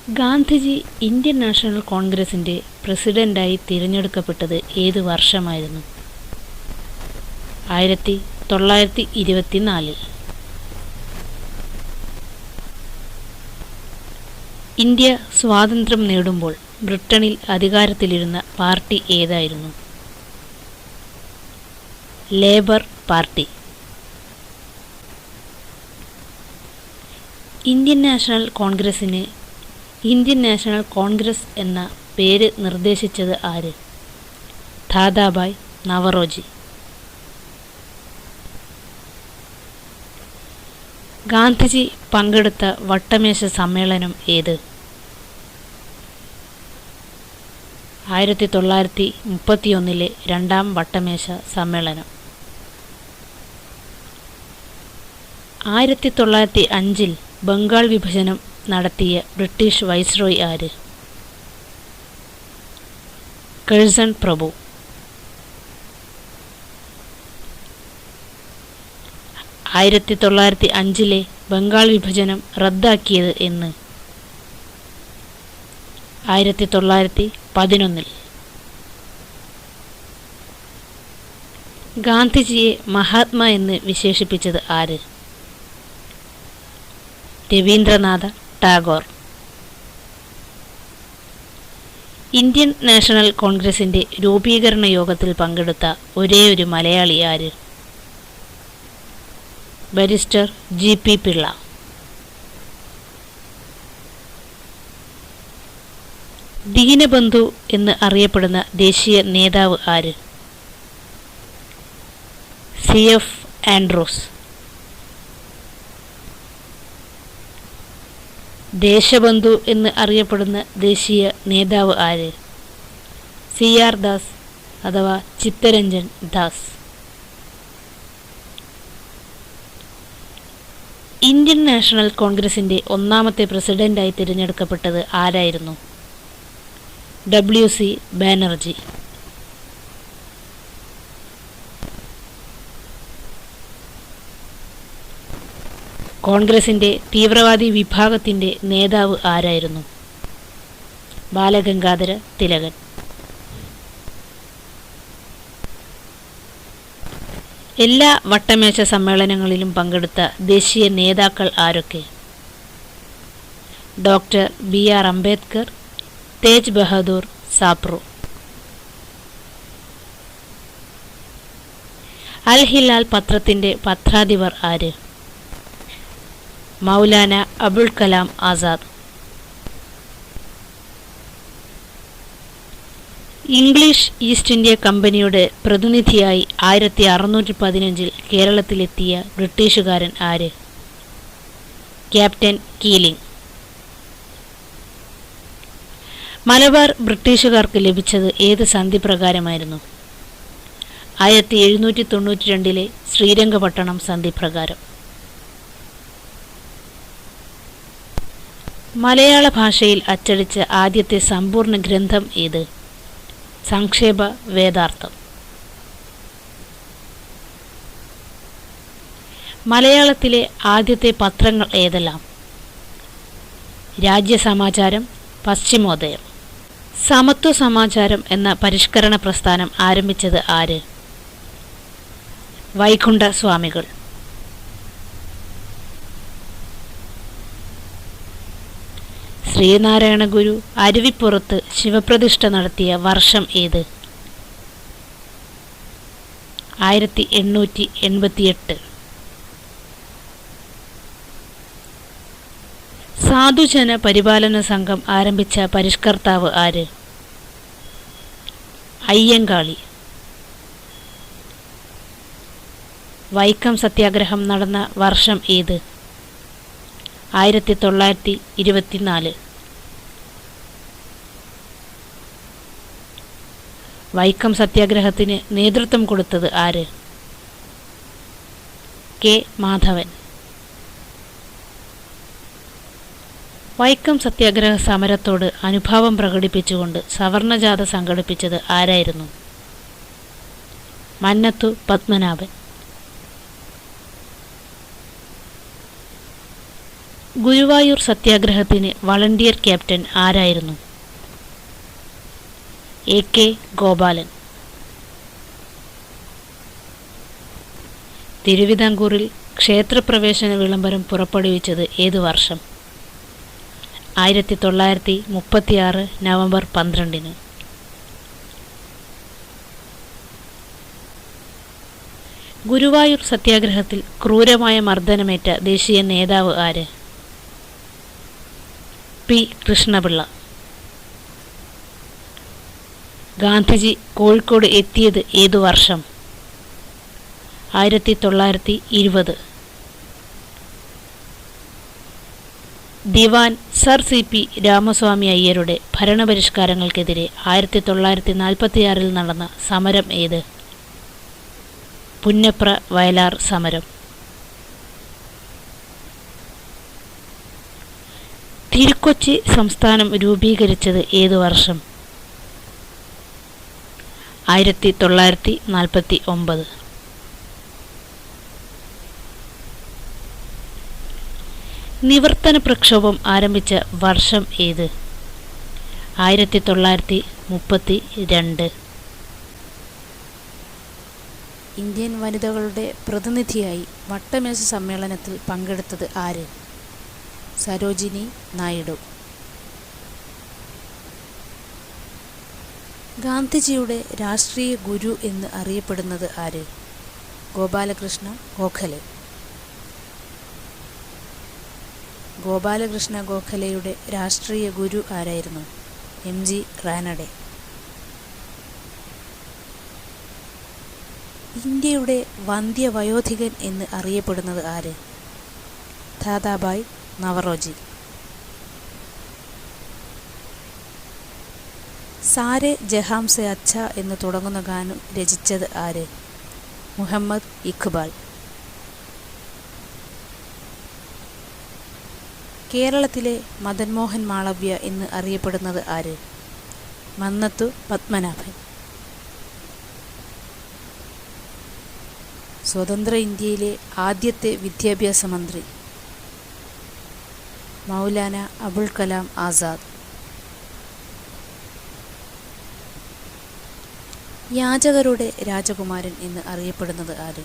Gandhiji Indian national കോൺഗ്രസിൻ്റെ പ്രസിഡന്റായി തിരഞ്ഞെടുക്കപ്പെട്ടത് ഏത് വർഷമായിരുന്നു? 1924. ഇന്ത്യ സ്വാതന്ത്ര്യം നേടുമ്പോൾ ബ്രിട്ടനിൽ അധികാരത്തിലിരുന്ന പാർട്ടി ഏതായിരുന്നു? Labour party. Indian national Congress എന്ന പേര് നിർദ്ദേശിച്ചത് ആര്? ദാദാഭായ് നവറോജി. ഗാന്ധിജി പങ്കെടുത്ത വട്ടമേശ സമ്മേളനം ഏത്? 1931 രണ്ടാം വട്ടമേശ സമ്മേളനം. 1905 ബംഗാൾ വിഭജനം നടത്തിയ ബ്രിട്ടീഷ് വൈസ്രോയ് ആര്? കഴ്സൺ പ്രഭു. 1905 ബംഗാൾ വിഭജനം റദ്ദാക്കിയത് എന്ന്? 1911. ഗാന്ധിജിയെ മഹാത്മാ എന്ന് വിശേഷിപ്പിച്ചത് ആര്? രവീന്ദ്രനാഥ ടാഗോർ. ഇന്ത്യൻ നാഷണൽ കോൺഗ്രസിൻ്റെ രൂപീകരണ യോഗത്തിൽ പങ്കെടുത്ത ഒരേയൊരു മലയാളി ആര്? Barrister G.P. പിള്ള. ദീനബന്ധു എന്ന് അറിയപ്പെടുന്ന ദേശീയ നേതാവ് ആര്? C.F. ആൻഡ്രൂസ്. ദേശബന്ധു എന്ന് അറിയപ്പെടുന്ന ദേശീയ നേതാവ് ആര്? C.R. ദാസ് അഥവാ ചിത്തരഞ്ജൻ ദാസ്. ഇന്ത്യൻ നാഷണൽ കോൺഗ്രസിൻ്റെ ഒന്നാമത്തെ പ്രസിഡന്റായി തിരഞ്ഞെടുക്കപ്പെട്ടത് ആരായിരുന്നു? W.C. ബാനർജി. കോൺഗ്രസിൻ്റെ തീവ്രവാദി വിഭാഗത്തിൻ്റെ നേതാവ് ആരായിരുന്നു? ബാലഗംഗാധര തിലകൻ. എല്ലാ വട്ടമേശ സമ്മേളനങ്ങളിലും പങ്കെടുത്ത ദേശീയ നേതാക്കൾ ആരൊക്കെ? Doctor B.R. അംബേദ്കർ, തേജ് ബഹദൂർ സാപ്രു. അൽ ഹിലാൽ പത്രത്തിൻ്റെ പത്രാധിപർ ആര്? Maulana Abul Kalam Azad. English east India കമ്പനിയുടെ പ്രതിനിധിയായി 1615 കേരളത്തിലെത്തിയ ബ്രിട്ടീഷുകാരൻ ആര്? Captain Keeling. മലബാർ ബ്രിട്ടീഷുകാർക്ക് ലഭിച്ചത് ഏത് സന്ധി പ്രകാരമായിരുന്നു? 1792 ശ്രീരംഗപട്ടണം സന്ധി പ്രകാരം. മലയാള ഭാഷയിൽ അച്ചടിച്ച ആദ്യത്തെ സമ്പൂർണ്ണ ഗ്രന്ഥം ഏത്? സംക്ഷേപ വേദാർത്ഥം. മലയാളത്തിലെ ആദ്യത്തെ പത്രങ്ങൾ ഏതെല്ലാം? രാജ്യസമാചാരം, പശ്ചിമോദയം. സമത്വ സമാചാരം എന്ന പരിഷ്കരണ പ്രസ്ഥാനം ആരംഭിച്ചത് ആര്? വൈകുണ്ഠ സ്വാമികൾ. ശ്രീനാരായണ ഗുരു അരുവിപ്പുറത്ത് ശിവപ്രതിഷ്ഠ നടത്തിയ വർഷം ഏത്? 1888. സാധുജന പരിപാലന സംഘം ആരംഭിച്ച പരിഷ്കർത്താവ് ആര്? അയ്യങ്കാളി. വൈക്കം സത്യാഗ്രഹം നടന്ന വർഷം ഏത്? 1924. വൈക്കം സത്യാഗ്രഹത്തിന് നേതൃത്വം കൊടുത്തത് ആര്? K. മാധവൻ. വൈക്കം സത്യാഗ്രഹ സമരത്തോട് അനുഭാവം പ്രകടിപ്പിച്ചുകൊണ്ട് സവർണജാഥ സംഘടിപ്പിച്ചത് ആരായിരുന്നു? മന്നത്തു പത്മനാഭൻ. ഗുരുവായൂർ സത്യാഗ്രഹത്തിന് വളണ്ടിയർ ക്യാപ്റ്റൻ ആരായിരുന്നു? AK ഗോപാലൻ. തിരുവിതാംകൂറിൽ ക്ഷേത്രപ്രവേശന വിളംബരം പുറപ്പെടുവിച്ചത് ഏതു വർഷം? 1936 നവംബർ 12. ഗുരുവായൂർ സത്യാഗ്രഹത്തിൽ ക്രൂരമായ മർദ്ദനമേറ്റ ദേശീയ നേതാവ് ആര്? P. കൃഷ്ണപിള്ള. ഗാന്ധിജി കോഴിക്കോട് എത്തിയത് ഏതു വർഷം? 1920. ദിവാൻ സർ CP രാമസ്വാമി അയ്യരുടെ ഭരണപരിഷ്കാരങ്ങൾക്കെതിരെ 1946 നടന്ന സമരം ഏത്? പുന്നപ്ര വയലാർ സമരം. തിരുക്കൊച്ചി സംസ്ഥാനം രൂപീകരിച്ചത് ഏതു വർഷം? 1949. നിവർത്തന പ്രക്ഷോഭം ആരംഭിച്ച വർഷം ഏത്? 1932. ഇന്ത്യൻ വനിതകളുടെ പ്രതിനിധിയായി വട്ടമേശ സമ്മേളനത്തിൽ പങ്കെടുത്തത് ആര്? സരോജിനി നായിഡു. ഗാന്ധിജിയുടെ രാഷ്ട്രീയ ഗുരു എന്ന് അറിയപ്പെടുന്നത് ആര്? ഗോപാലകൃഷ്ണ ഗോഖലെ. ഗോപാലകൃഷ്ണ ഗോഖലെയുടെ രാഷ്ട്രീയ ഗുരു ആരായിരുന്നു? MG റാനഡെ. ഇന്ത്യയുടെ വന്ധ്യവയോധികൻ എന്ന് അറിയപ്പെടുന്നത് ആര്? ദാദാഭായ് നവറോജി. സാരെ ജഹാംസെ അച്ഛ എന്ന് തുടങ്ങുന്ന ഗാനം രചിച്ചത് ആര്? മുഹമ്മദ് ഇഖ്ബാൽ. കേരളത്തിലെ മദൻ മോഹൻ മാളവ്യ എന്ന് അറിയപ്പെടുന്നത് ആര്? മന്നത്തു പത്മനാഭൻ. സ്വതന്ത്ര ഇന്ത്യയിലെ ആദ്യത്തെ വിദ്യാഭ്യാസ മന്ത്രി? മൗലാന അബുൽ കലാം ആസാദ്. യാചകരുടെ രാജകുമാരൻ എന്ന് അറിയപ്പെടുന്നത് ആര്?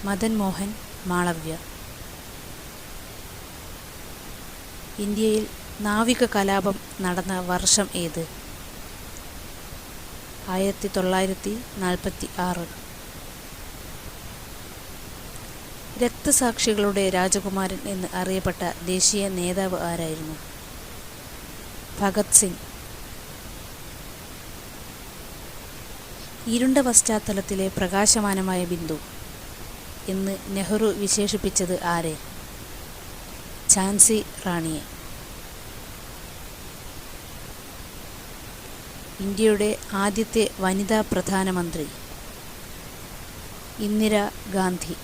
മദൻ മോഹൻ മാളവ്യ. ഇന്ത്യയിൽ നാവിക കലാപം നടന്ന വർഷം ഏത്? 1946. രക്തസാക്ഷികളുടെ രാജകുമാരൻ എന്ന് അറിയപ്പെട്ട ദേശീയ നേതാവ് ആരായിരുന്നു? ഭഗത് സിംഗ്. ഇരുണ്ട പശ്ചാത്തലത്തിലെ പ്രകാശമാനമായ ബിന്ദു എന്ന് നെഹ്റു വിശേഷിപ്പിച്ചത് ആരെ? ഝാൻസി റാണിയെ. ഇന്ത്യയുടെ ആദ്യത്തെ വനിതാ പ്രധാനമന്ത്രി? ഇന്ദിരാ ഗാന്ധി.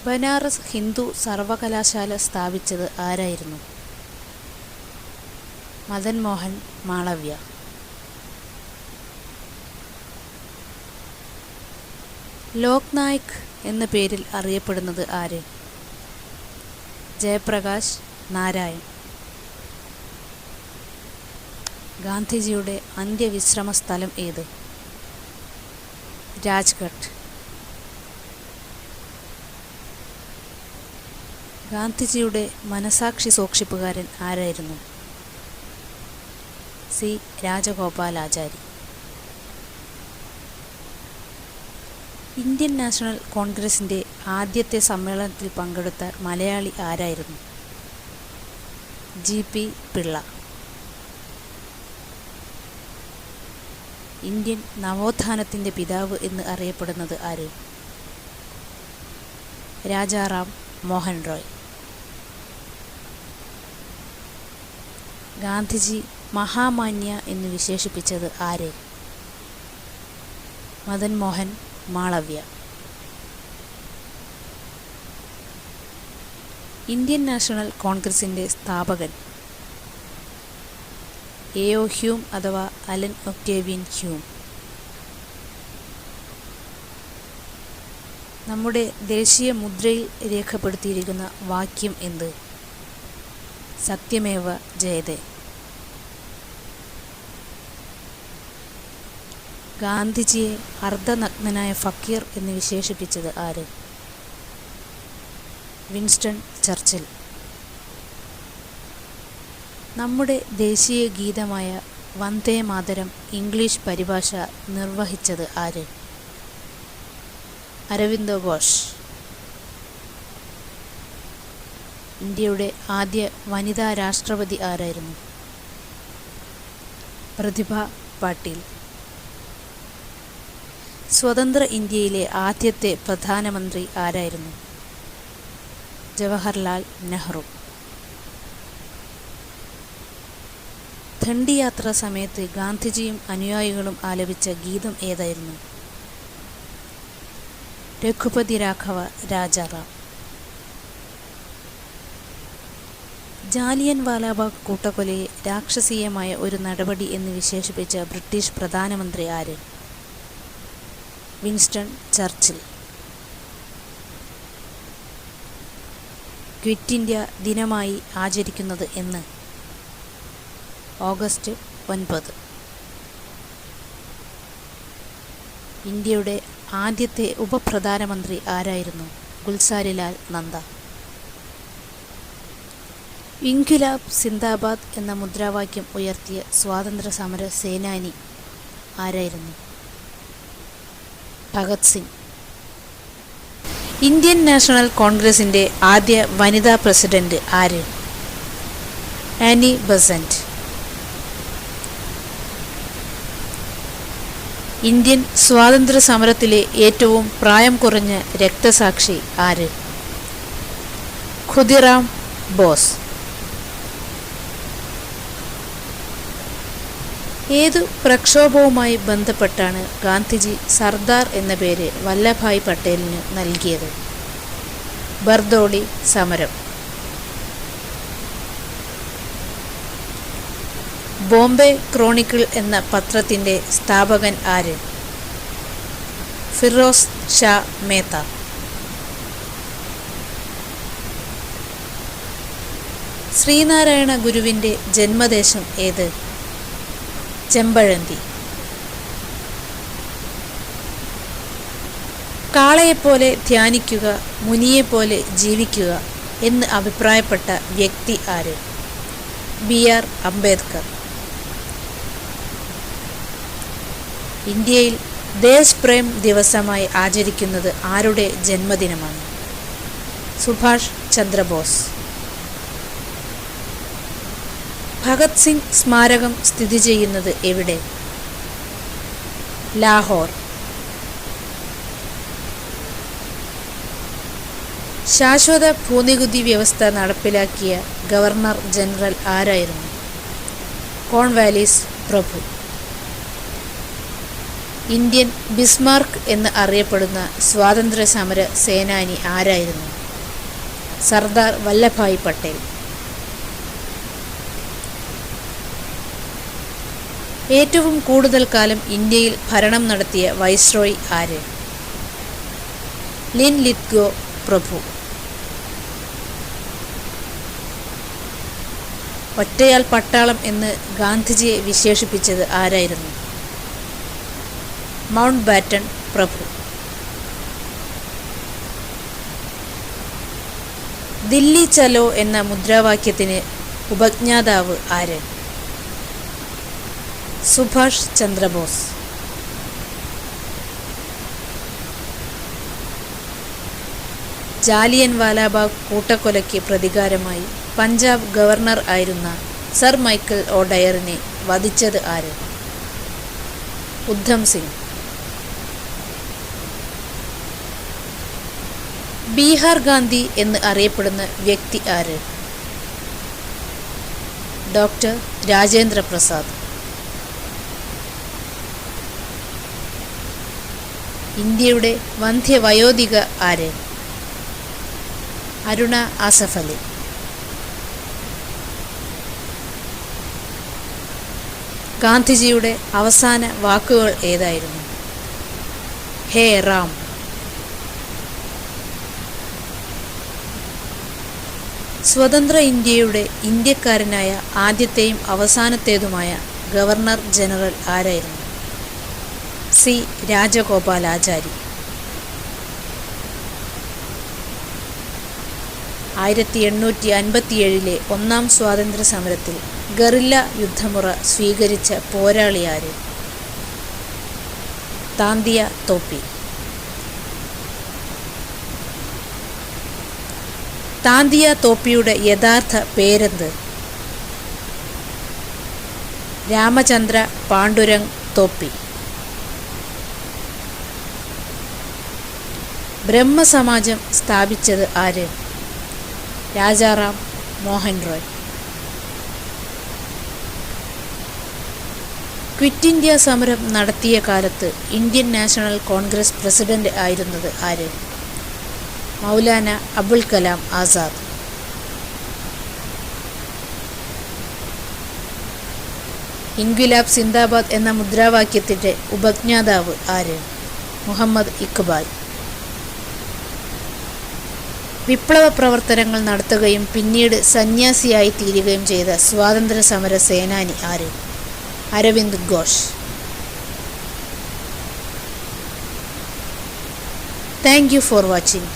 ബനാറസ് ഹിന്ദു സർവകലാശാല സ്ഥാപിച്ചത് ആരായിരുന്നു? മദൻ മോഹൻ മാളവ്യ. ലോക് നായക് എന്ന പേരിൽ അറിയപ്പെടുന്നത് ആര്? ജയപ്രകാശ് നാരായൺ. ഗാന്ധിജിയുടെ അന്ത്യവിശ്രമ സ്ഥലം ഏത്? രാജ്ഘട്ട്. ഗാന്ധിജിയുടെ മനസാക്ഷി സൂക്ഷിപ്പുകാരൻ ആരായിരുന്നു? C. രാജഗോപാലാചാരി. ഇന്ത്യൻ നാഷണൽ കോൺഗ്രസിൻ്റെ ആദ്യത്തെ സമ്മേളനത്തിൽ പങ്കെടുത്ത മലയാളി ആരായിരുന്നു? GP പിള്ള. ഇന്ത്യൻ നവോത്ഥാനത്തിൻ്റെ പിതാവ് എന്ന് അറിയപ്പെടുന്നത് ആര്? രാജാറാം മോഹൻ റോയ്. ഗാന്ധിജി മഹാമാന്യ എന്ന് വിശേഷിപ്പിച്ചത് ആരെ? മദൻ മോഹൻ മാളവ്യ. ഇന്ത്യൻ നാഷണൽ കോൺഗ്രസിൻ്റെ സ്ഥാപകൻ? A.O. ഹ്യൂം അഥവാ അലൻ ഒക്ടേവിയൻ ഹ്യൂം. നമ്മുടെ ദേശീയ മുദ്രയിൽ രേഖപ്പെടുത്തിയിരിക്കുന്ന വാക്യം എന്ത്? സത്യമേവ ജയതേ. ഗാന്ധിജിയെ അർദ്ധനഗ്നനായ ഫക്കീർ എന്ന് വിശേഷിപ്പിച്ചത് ആര്? Winston Churchill. നമ്മുടെ ദേശീയ ഗീതമായ വന്ദേ മാതരം ഇംഗ്ലീഷ് പരിഭാഷ നിർവഹിച്ചത് ആര്? അരവിന്ദോ ഘോഷ്. ഇന്ത്യയുടെ ആദ്യ വനിതാ രാഷ്ട്രപതി ആരായിരുന്നു? പ്രതിഭ പാട്ടീൽ. സ്വതന്ത്ര ഇന്ത്യയിലെ ആദ്യത്തെ പ്രധാനമന്ത്രി ആരായിരുന്നു? ജവഹർലാൽ നെഹ്റു. ദണ്ഡി യാത്ര സമയത്ത് ഗാന്ധിജിയും അനുയായികളും ആലപിച്ച ഗീതം ഏതായിരുന്നു? രഘുപതി രാഘവ രാജാറാം. ജാലിയൻ വാലാബാഗ് കൂട്ടക്കൊലയെ രാക്ഷസീയമായ ഒരു നടപടി എന്ന് വിശേഷിപ്പിച്ച ബ്രിട്ടീഷ് പ്രധാനമന്ത്രി ആര്? Winston Churchill. ക്വിറ്റ് ഇന്ത്യ ദിനമായി ആചരിക്കുന്നത് എന്ന്? ഓഗസ്റ്റ് 9. ഇന്ത്യയുടെ ആദ്യത്തെ ഉപപ്രധാനമന്ത്രി ആരായിരുന്നു? ഗുൽസാരിലാൽ നന്ദ. ഇൻക്വിലാബ് സിന്ദാബാദ് എന്ന മുദ്രാവാക്യം ഉയർത്തിയ സ്വാതന്ത്ര്യ സമര സേനാനി ആരായിരുന്നു? ഭഗത് സിംഗ്. ഇന്ത്യൻ നാഷണൽ കോൺഗ്രസിൻ്റെ ആദ്യ വനിതാ പ്രസിഡന്റ് ആര്? Annie Besant. ഇന്ത്യൻ സ്വാതന്ത്ര്യ സമരത്തിലെ ഏറ്റവും പ്രായം കുറഞ്ഞ രക്തസാക്ഷി ആര്? ഖുദിറാം ബോസ്. ഏതു പ്രക്ഷോഭവുമായി ബന്ധപ്പെട്ടാണ് ഗാന്ധിജി സർദാർ എന്ന പേര് വല്ലഭായ് പട്ടേലിന് നൽകിയത്? ബർദോളി സമരം. ബോംബെ ക്രോണിക്കിൾ എന്ന പത്രത്തിൻ്റെ സ്ഥാപകൻ ആര്? ഫിറോസ് ഷാ മേത്ത. ശ്രീനാരായണ ഗുരുവിൻ്റെ ജന്മദേശം ഏത്? ചെമ്പഴന്തി. കാളയെപ്പോലെ ധ്യാനിക്കുക, മുനിയെപ്പോലെ ജീവിക്കുക എന്ന് അഭിപ്രായപ്പെട്ട വ്യക്തി ആര്? ബി.ആർ. അംബേദ്കർ. ഇന്ത്യയിൽ ദേശ് പ്രേം ദിവസമായി ആചരിക്കുന്നത് ആരുടെ ജന്മദിനമാണ്? സുഭാഷ് ചന്ദ്രബോസ്. ഭഗത് സിംഗ് സ്മാരകം സ്ഥിതി ചെയ്യുന്നത് എവിടെ? ലാഹോർ. ശാശ്വത ഭൂനികുതി വ്യവസ്ഥ നടപ്പിലാക്കിയ ഗവർണർ ജനറൽ ആരായിരുന്നു? കോൺവാലിസ് പ്രഭു. ഇന്ത്യൻ ബിസ്മാർക്ക് എന്ന് അറിയപ്പെടുന്ന സ്വാതന്ത്ര്യ സമര സേനാനി ആരായിരുന്നു? സർദാർ വല്ലഭായ് പട്ടേൽ. ഏറ്റവും കൂടുതൽ കാലം ഇന്ത്യയിൽ ഭരണം നടത്തിയ വൈസ്രോയ് ആര്? ലിൻ ലിത്ഗോ പ്രഭു. ഒറ്റയാൾ പട്ടാളം എന്ന് ഗാന്ധിജിയെ വിശേഷിപ്പിച്ചത് ആരായിരുന്നു? മൗണ്ട് ബാറ്റൺ പ്രഭു. ദില്ലി ചലോ എന്ന മുദ്രാവാക്യത്തിന് ഉപജ്ഞാതാവ് ആര്? സുഭാഷ് ചന്ദ്രബോസ്. ജാലിയൻ വാലാബാഗ് കൂട്ടക്കൊലയ്ക്ക് പ്രതികാരമായി പഞ്ചാബ് ഗവർണർ ആയിരുന്ന സർ മൈക്കൽ ഒ ഡയറിനെ വധിച്ചത് ആര്? ഉദ്ധം സിംഗ്. ബീഹാർ ഗാന്ധി എന്ന് അറിയപ്പെടുന്ന വ്യക്തി ആര്? ഡോക്ടർ രാജേന്ദ്ര പ്രസാദ്. ഇന്ത്യയുടെ വന്ധ്യവയോധിക ആര്? അരുണ ആസഫ് അലി. ഗാന്ധിജിയുടെ അവസാന വാക്കുകൾ ഏതായിരുന്നു? ഹേ റാം. സ്വതന്ത്ര ഇന്ത്യയുടെ ഇന്ത്യക്കാരനായ ആദ്യത്തെയും അവസാനത്തേതുമായ ഗവർണർ ജനറൽ ആരായിരുന്നു? സി. രാജഗോപാലാചാരി. 1857 ഒന്നാം സ്വാതന്ത്ര്യ സമരത്തിൽ ഗറില്ല യുദ്ധമുറ സ്വീകരിച്ച പോരാളി ആര്? താന്തിയ തോപ്പി. താന്തിയ തോപ്പിയുടെ യഥാർത്ഥ പേരെന്ത്? രാമചന്ദ്ര പാണ്ഡുരംഗ് തോപ്പി. ബ്രഹ്മസമാജം സ്ഥാപിച്ചത് ആര്? രാജാറാം മോഹൻ റോയ്. ക്വിറ്റ് ഇന്ത്യ സമരം നടത്തിയ കാലത്ത് ഇന്ത്യൻ നാഷണൽ കോൺഗ്രസ് പ്രസിഡന്റ് ആയിരുന്നത് ആര്? മൗലാന അബുൽ കലാം ആസാദ്. ഇൻക്വിലാബ് സിന്ദാബാദ് എന്ന മുദ്രാവാക്യത്തിൻ്റെ ഉപജ്ഞാതാവ് ആര്? മുഹമ്മദ് ഇഖ്ബാൽ. വിപ്ലവ പ്രവർത്തനങ്ങൾ നടത്തുകയും പിന്നീട് സന്യാസിയായി തീരുകയും ചെയ്ത സ്വാതന്ത്ര്യ സമര സേനാനി ആര്? Aravind Ghosh. Thank you for watching.